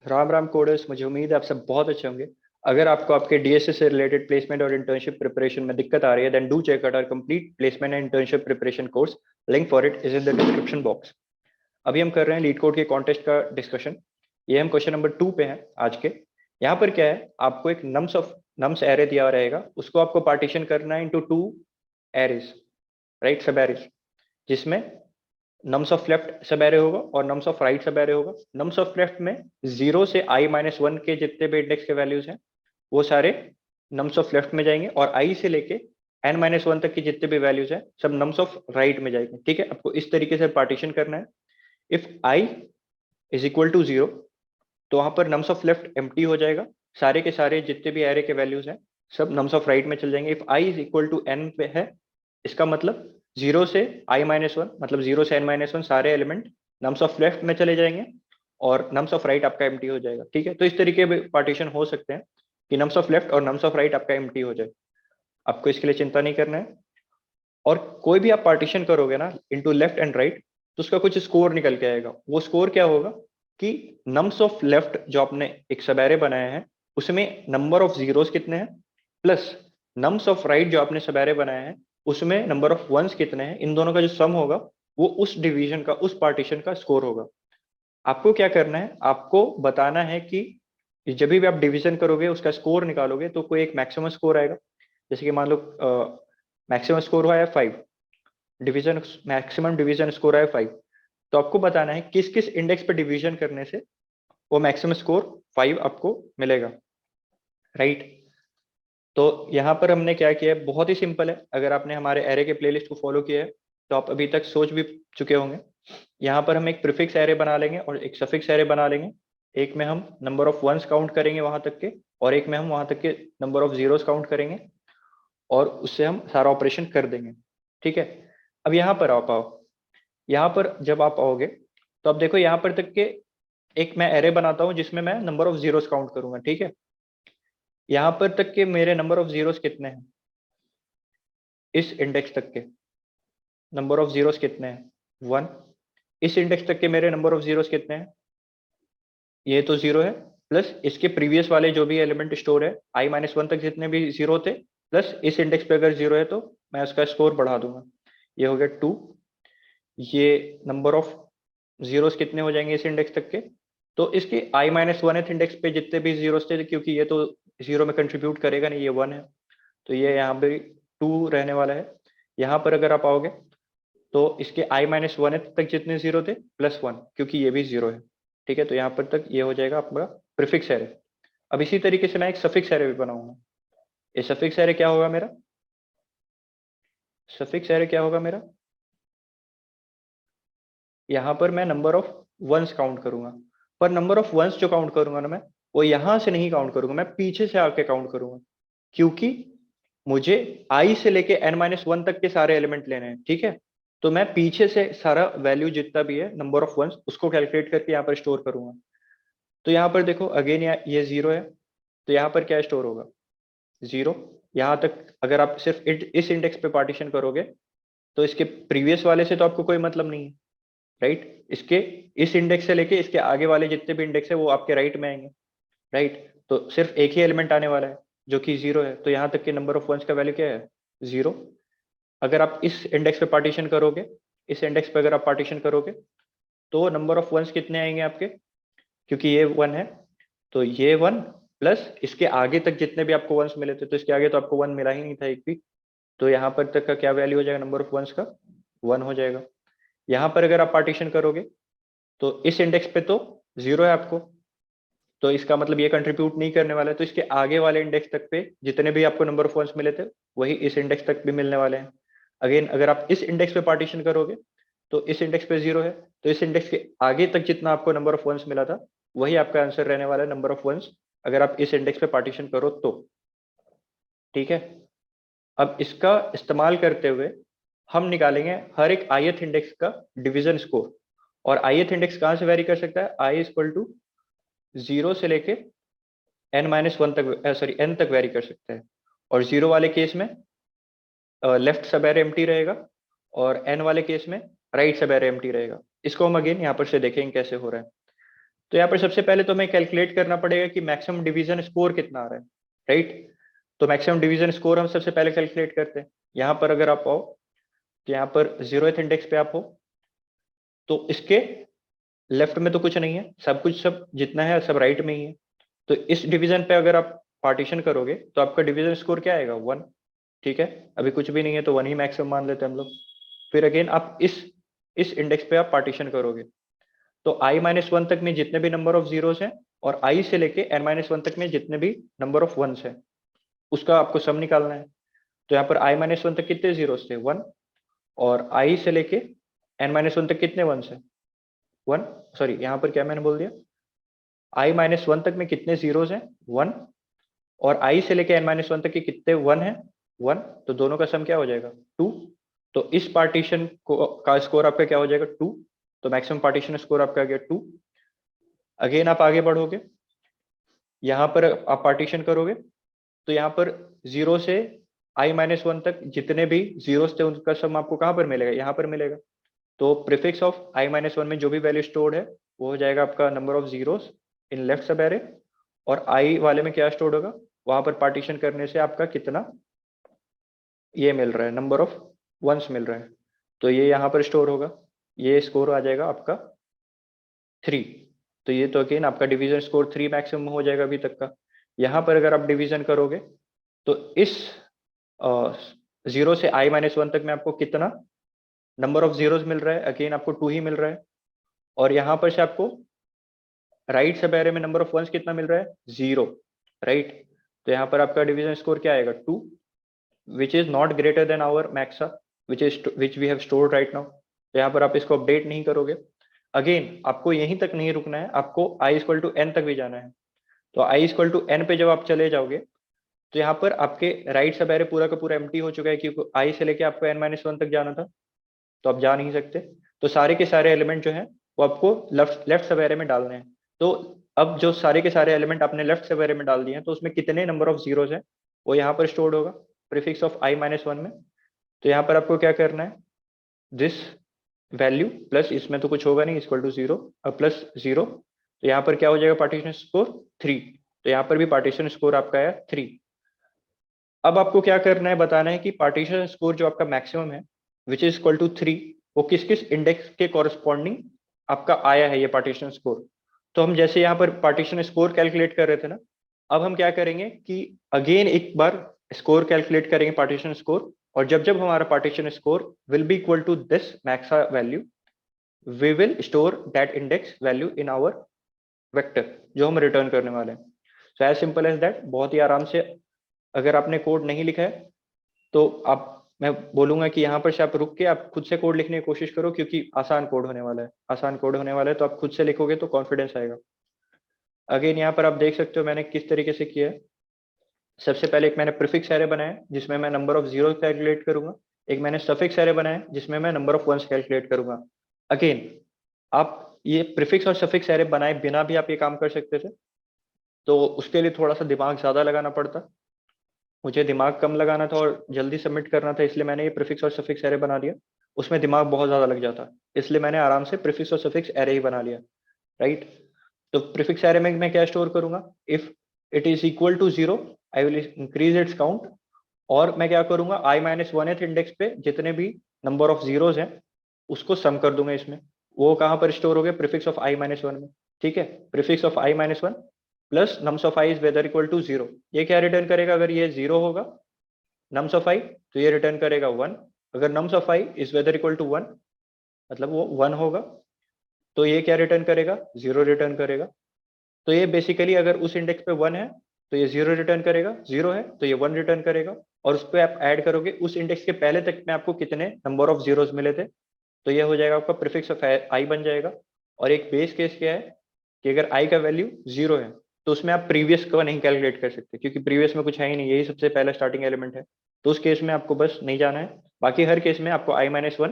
Ram Ram coders, मुझे उम्मीद है आप सब बहुत अच्छे होंगे। अगर आपको आपके डीएसए से रिलेटेड प्लेसमेंट और इंटर्नशिप प्रिपरेशन में दिक्कत आ रही है, then do check out our complete placement and internship preparation course. Link for it is in the description box. अभी हम कर रहे हैं लीड कोड के कॉन्टेस्ट का डिस्कशन। ये हम क्वेश्चन नंबर 2 पे हैं आज के। यहाँ पर क्या है, आपको एक नम्स एरे दिया रहेगा, उसको आपको पार्टीशन करना है इनटू 2 एरेज, राइट, सब एरेज, जिसमें नम्स ऑफ लेफ्ट सब एरे होगा और नम्स ऑफ राइट सब एरे होगा। नम्स ऑफ लेफ्ट में 0 से i-1 के जितने भी इंडेक्स के वैल्यूज हैं वो सारे नम्स ऑफ लेफ्ट में जाएंगे, और i से लेके n-1 तक की जितने भी वैल्यूज हैं सब नम्स ऑफ राइट में जाएंगे। ठीक है, आपको इस तरीके से पार्टीशन करना है। If i is equal to 0 तो वहां पर नम्स ऑफ लेफ्ट एम्प्टी हो जाएगा, सारे के सारे जितने भी एरे के वैल्यूज हैं सब नम्स ऑफ राइट में चल जाएंगे। If i is equal to n पे है, इसका मतलब 0 से i-1, मतलब 0 से n-1 सारे एलिमेंट नम्स ऑफ लेफ्ट में चले जाएंगे और नम्स ऑफ राइट आपका एम्प्टी हो जाएगा। ठीक है, तो इस तरीके के पार्टीशन हो सकते हैं कि नम्स ऑफ लेफ्ट और नम्स ऑफ राइट आपका एम्प्टी हो जाए। आपको इसके लिए चिंता नहीं करना है। और कोई भी आप पार्टीशन करोगे ना इनटू लेफ्ट एंड राइट, तो उसका कुछ स्कोर निकल के आएगा। वो स्कोर क्या होगा कि नम्स ऑफ लेफ्ट जो आपने एक सब एरे बनाया है उसमें नंबर ऑफ जीरोस कितने हैं, प्लस नम्स ऑफ राइट जो आपने सब एरे बनाया है उसमें नंबर ऑफ वंस कितने हैं, इन दोनों का जो सम होगा वो उस डिवीजन का, उस पार्टीशन का स्कोर होगा। आपको क्या करना है, आपको बताना है कि जब भी आप डिवीजन करोगे उसका स्कोर निकालोगे तो कोई एक मैक्सिमम स्कोर आएगा। जैसे कि मान लो मैक्सिमम स्कोर हुआ है 5, डिवीजन मैक्सिमम डिवीजन स्कोर है 5, तो आपको बताना है किस किस इंडेक्स पे डिवीजन करने से वो मैक्सिमम स्कोर 5 आपको मिलेगा, राइट। तो यहाँ पर हमने क्या किया है, बहुत ही सिंपल है। अगर आपने हमारे एरे के प्लेलिस्ट को फॉलो किया है तो आप अभी तक सोच भी चुके होंगे। यहाँ पर हम एक प्रीफिक्स एरे बना लेंगे और एक सफिक्स एरे बना लेंगे। एक में हम नंबर ऑफ वंस काउंट करेंगे वहां तक के, और एक में हम वहां तक के नंबर ऑफ जीरोस काउंट करेंगे, और उससे हम सारा ऑपरेशन कर देंगे। ठीक है, अब यहाँ पर आप आओ। यहाँ पर जब आप आओगे तो अब देखो यहाँ पर तक के एक मैं एरे बनाता हूँ जिसमें मैं नंबर ऑफ जीरोस काउंट करूंगा। ठीक है, यहाँ पर तक के मेरे नंबर ऑफ जीरोस कितने हैं, इस इंडेक्स तक के नंबर ऑफ जीरोस कितने हैं, 1। इस इंडेक्स तक के मेरे नंबर ऑफ जीरोस कितने हैं, ये तो 0 है, प्लस इसके प्रीवियस वाले जो भी एलिमेंट स्टोर है i-1 तक जितने भी 0 थे, प्लस इस इंडेक्स पे अगर 0 है तो मैं उसका स्कोर बढ़ा दूंगा। ये हो गया 2। ये नंबर ऑफ जीरोस कितने हो जाएंगे इस इंडेक्स तक के, तो इसके i-1 इंडेक्स पे जितने भी जीरोस थे, क्योंकि ये तो 0 में कंट्रीब्यूट करेगा नहीं, ये 1 है, तो ये यहाँ पे 2 रहने वाला है। यहाँ पर अगर आप आओगे तो इसके i-1 तक जितने 0 थे प्लस 1, क्योंकि ये भी 0 है। ठीक है, तो यहाँ पर तक ये हो जाएगा आपका प्रीफिक्स एरे। अब इसी तरीके से मैं एक सफिक्स एरे भी बनाऊंगा। ये सफिक्स एरे क्या होगा मेरा, सफिक्स एरे क्या होगा मेरा, यहाँ पर मैं नंबर ऑफ वंस काउंट करूंगा। पर नंबर ऑफ वंस जो काउंट करूंगा ना मैं, वो यहां से नहीं काउंट करूंगा, मैं पीछे से आके काउंट करूंगा, क्योंकि मुझे आई से लेके n-1 तक के सारे एलिमेंट लेने हैं। ठीक है, तो मैं पीछे से सारा वैल्यू जितना भी है नंबर ऑफ वंस उसको कैलकुलेट करके यहाँ पर स्टोर करूंगा। तो यहाँ पर देखो अगेन ये 0 है, तो यहाँ पर क्या स्टोर होगा, 0। यहाँ तक अगर आप सिर्फ इस इंडेक्स पे पार्टीशन करोगे तो इसके प्रीवियस वाले से तो आपको कोई मतलब नहीं है, राइट। इसके इस इंडेक्स से लेके इसके आगे वाले जितने भी इंडेक्स है वो आपके राइट में आएंगे, राइट। तो सिर्फ एक ही एलिमेंट आने वाला है जो कि 0 है, तो यहाँ तक के नंबर ऑफ वंस का वैल्यू क्या है, 0। अगर आप इस इंडेक्स पे पार्टीशन करोगे, इस इंडेक्स पे अगर आप पार्टीशन करोगे तो नंबर ऑफ वंस कितने आएंगे आपके, क्योंकि ये 1 है, तो ये 1 प्लस इसके आगे तक जितने भी आपको वंस मिले थे, तो इसके आगे तो आपको 1 मिला ही नहीं था एक भी, तो यहाँ पर तक का क्या वैल्यू हो जाएगा नंबर ऑफ वंस का, 1 हो जाएगा। यहाँ पर अगर आप पार्टीशन करोगे तो इस इंडेक्स पे तो 0 है आपको, तो इसका मतलब ये कंट्रीब्यूट नहीं करने वाला है, तो इसके आगे वाले इंडेक्स तक पे जितने भी आपको नंबर ऑफ वंस मिले थे वही इस इंडेक्स तक भी मिलने वाले हैं। अगेन अगर आप इस इंडेक्स पे पार्टीशन करोगे तो इस इंडेक्स पे 0 है, तो इस इंडेक्स के आगे तक जितना आपको नंबर ऑफ वंस मिला था वही आपका आंसर रहने वाला है, नंबर ऑफ वंस, अगर आप इस इंडेक्स पे पार्टीशन करो तो। ठीक है, अब इसका इस्तेमाल करते हुए हम निकालेंगे हर एक ith इंडेक्स का डिवीजन स्कोर। और ith इंडेक्स कहाँ से वेरी कर सकता है, i इक्वल टू 0 से लेके n-1 तक, सॉरी n तक वेरी कर सकता है। और 0 वाले केस में लेफ्ट सब एरे एम्प्टी रहेगा, और n वाले केस में राइट सब एरे एम्प्टी रहेगा। इसको हम अगेन यहाँ पर से देखेंगे कैसे हो रहा है। तो यहाँ पर सबसे पहले तो हमें कैलकुलेट करना पड़ेगा कि मैक्सिमम डिवीजन स्कोर कितना आ रहा है, राइट। तो मैक्सिमम डिवीजन स्कोर हम सबसे पहले कैलकुलेट करते हैं। यहाँ पर अगर आप आओ तो यहाँ पर 0th इंडेक्स पे आप हो, तो इसके लेफ्ट में तो कुछ नहीं है, सब कुछ सब जितना है सब राइट में ही है। तो इस डिवीजन पे अगर आप पार्टीशन करोगे तो आपका डिवीजन स्कोर क्या आएगा, 1। ठीक है, अभी कुछ भी नहीं है तो 1 ही मैक्सिमम मान लेते हैं हम लोग। फिर अगेन आप इस इंडेक्स पे आप पार्टीशन करोगे, तो i-1 तक में जितने भी नंबर ऑफ जीरोस हैं और i से लेके n-1 तक में जितने भी नंबर ऑफ वंस हैं, उसका आपको सम निकालना है। तो यहाँ पर i-1 तक कितने जीरोस थे, 1, और i से लेके n-1 तक कितने वंस है, 1। सॉरी, यहाँ पर क्या मैंने बोल दिया, i-1 तक में कितने जीरोस हैं, 1, और i से लेके n-1 तक के कितने 1 है, 1। तो दोनों का सम क्या हो जाएगा, 2। तो इस पार्टीशन को का स्कोर आपका क्या हो जाएगा, 2। तो मैक्सिमम पार्टीशन स्कोर आपका आ गया 2। अगेन आप आगे बढ़ोगे, यहाँ पर आप पार्टीशन करोगे, तो यहाँ पर 0 से i-1 तक जितने भी जीरोस थे उनका सम आपको कहाँ पर मिलेगा, यहाँ पर मिलेगा। तो प्रीफिक्स ऑफ i-1 में जो भी वैल्यू स्टोर्ड है वो हो जाएगा आपका number of zeros in left सब एरे, और i वाले में क्या स्टोर्ड होगा, वहां पर पार्टीशन करने से आपका कितना ये मिल रहा है, नंबर ऑफ वंस मिल रहा है, तो ये यहाँ पर स्टोर होगा। ये स्कोर आ जाएगा आपका 3। तो ये तो अगेन आपका डिवीजन स्कोर 3 मैक्सिमम हो जाएगा अभी तक का। यहाँ पर अगर आप डिवीजन करोगे तो इस 0 से i-1 तक में आपको कितना नंबर ऑफ जीरोस मिल रहा है, अगेन आपको 2 ही मिल रहा है। और यहाँ पर से आपको राइट सब एरे में नंबर ऑफ वंस कितना मिल रहा है, 0, राइट। तो यहाँ पर आपका डिवीजन स्कोर क्या आएगा, 2, which is not greater than our maxa, which we have stored right now। तो यहाँ पर आप इसको अपडेट नहीं करोगे। अगेन आपको यहीं तक नहीं रुकना है, आपको i=n तक भी जाना है। तो i=n पे जब आप चले जाओगे तो यहाँ पर आपके राइट सब एरे पूरा का पूरा एम्प्टी हो चुका है, क्योंकि i से लेके आपको n-1 तक जाना था, तो आप जा नहीं सकते। तो सारे के सारे एलिमेंट जो है वो आपको लेफ्ट सब एरे में डालने हैं। तो अब जो सारे के सारे एलिमेंट आपने लेफ्ट सब एरे में डाल दिए हैं, तो उसमें कितने नंबर ऑफ जीरोस हैं वो यहाँ पर स्टोर्ड होगा प्रीफिक्स ऑफ i-1 में। तो यहाँ पर आपको क्या करना है, दिस वैल्यू प्लस इसमें तो कुछ होगा नहीं, इक्वल टू 0 प्लस 0। तो यहाँ पर क्या हो जाएगा, पार्टीशन स्कोर 3। तो यहाँ पर भी पार्टीशन स्कोर आपका आया 3। अब आपको क्या करना है, बताना है कि पार्टीशन स्कोर जो आपका मैक्सिमम है विच इज इक्वल टू 3, वो किस किस इंडेक्स के कॉरस्पॉन्डिंग आपका आया है ये पार्टीशन स्कोर। तो हम जैसे यहाँ पर पार्टीशन स्कोर कैलकुलेट कर रहे थे ना, अब हम क्या करेंगे कि अगेन एक बार स्कोर कैलकुलेट करेंगे, पार्टीशन स्कोर, और जब जब हमारा partition score will be equal to this max value, we will store that index value in our vector जो हम रिटर्न करने वाले हैं। So as simple as that, बहुत ही आराम से। अगर आपने कोड नहीं लिखा है तो आप, मैं बोलूंगा कि यहाँ पर से आप रुक के आप खुद से कोड लिखने की कोशिश करो, क्योंकि आसान कोड होने वाला है, आसान कोड होने वाला है। तो आप खुद से लिखोगे तो कॉन्फिडेंस आएगा। अगेन यहाँ पर आप देख सकते हो मैंने किस तरीके से किया है। सबसे पहले एक मैंने प्रीफिक्स एरे बनाया जिसमें मैं नंबर ऑफ जीरो कैलकुलेट करूंगा, एक मैंने सफिक्स एरे बनाया जिसमें मैं नंबर ऑफ वंस कैलकुलेट करूंगा। अगेन आप ये प्रीफिक्स और सफिक्स एरे बनाए बिना भी आप ये काम कर सकते थे, तो उसके लिए थोड़ा सा दिमाग ज्यादा लगाना पड़ता। मुझे दिमाग कम लगाना था और जल्दी सबमिट करना था, इसलिए मैंने ये प्रीफिक्स और सफिक्स एरे बना दिया। उसमें दिमाग बहुत ज्यादा लग जाता, इसलिए मैंने आराम से प्रीफिक्स और सफिक्स एरे ही बना लिया, राइट। तो प्रीफिक्स एरे में मैं क्या स्टोर करूंगा, if it is equal to 0 I will increase its count, और मैं क्या करूंगा i-1th इंडेक्स पे जितने भी नंबर ऑफ जीरोस हैं उसको सम कर दूंगा इसमें। वो कहां पर स्टोर हो गया, प्रीफिक्स ऑफ i-1 में, ठीक है। Prefix of i-1 plus nums of i is whether equal to 0। ये क्या रिटर्न करेगा, अगर ये 0 होगा नम्स ऑफ i तो ये रिटर्न करेगा 1। अगर nums of i is whether equal to 1 मतलब वो 1 होगा, तो ये क्या रिटर्न करेगा, 0 रिटर्न करेगा। तो ये बेसिकली अगर उस इंडेक्स पे 1 है तो ये 0 रिटर्न करेगा, 0 है तो ये 1 रिटर्न करेगा। और उस पर आप ऐड करोगे उस इंडेक्स के पहले तक में आपको कितने नंबर ऑफ जीरोस मिले थे, तो ये हो जाएगा आपका प्रीफिक्स ऑफ आई बन जाएगा। और एक बेस केस क्या है कि अगर आई का वैल्यू 0 है तो उसमें आप प्रीवियस का नहीं कैलकुलेट कर सकते, क्योंकि प्रीवियस में कुछ है ही नहीं, यही सबसे पहला स्टार्टिंग एलिमेंट है। तो उस केस में आपको बस नहीं जाना है, बाकी हर केस में आपको i-1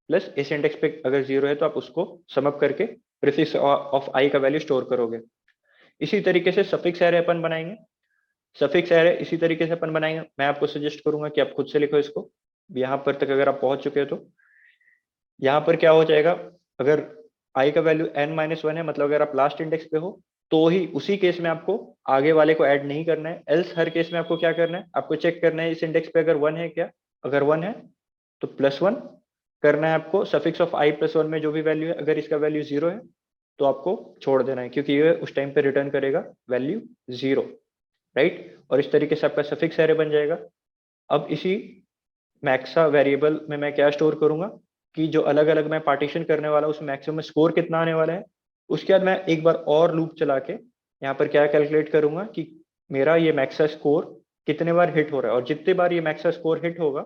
प्लस इस इंडेक्स पे अगर 0 है तो आप उसको समअप करके प्रीफिक्स ऑफ आई का वैल्यू स्टोर करोगे। इसी तरीके से सफिक्स एरे अपन बनाएंगे। सफिक्स एरे इसी तरीके से अपन बनाएंगे, मैं आपको सजेस्ट करूंगा कि आप खुद से लिखो इसको। यहाँ पर तक अगर आप पहुंच चुके हो तो यहाँ पर क्या हो जाएगा, अगर आई का वैल्यू n-1 है, मतलब अगर आप लास्ट इंडेक्स पे हो तो ही उसी केस में आपको आगे वाले को ऐड नहीं करना है, एल्स हर केस में आपको क्या करना है, आपको चेक करना है इस इंडेक्स पे अगर 1 है क्या, अगर 1 है तो +1 करना है आपको, सफिक्स ऑफ i+1 में जो भी वैल्यू है, अगर इसका वैल्यू 0 है तो आपको छोड़ देना है, क्योंकि ये उस टाइम पे रिटर्न करेगा वैल्यू 0, राइट। और इस तरीके से आपका सफिक्स एरे बन जाएगा। अब इसी मैक्सा वेरिएबल में मैं क्या स्टोर करूंगा कि जो अलग अलग मैं पार्टीशन करने वाला हूँ उस मैक्सिमम स्कोर कितना आने वाला है, उसके बाद मैं एक बार और लूप चला के यहाँ पर क्या कैलकुलेट करूंगा कि मेरा ये मैक्सा स्कोर कितने बार हिट हो रहा है, और जितने बार ये मैक्सा स्कोर हिट होगा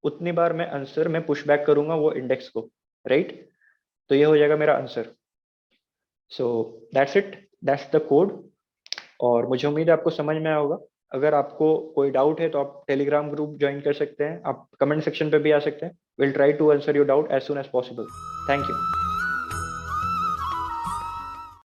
उतनी बार मैं आंसर में पुश बैक करूंगा वो इंडेक्स को, राइट। तो ये हो जाएगा मेरा answer. So that's it, that's the code. और मुझे उम्मीद है आपको समझ में आया होगा। अगर आपको कोई डाउट है तो आप टेलीग्राम ग्रुप ज्वाइन कर सकते हैं, आप कमेंट सेक्शन पे भी आ सकते हैं। Will try to answer your doubt as soon as possible. Thank you.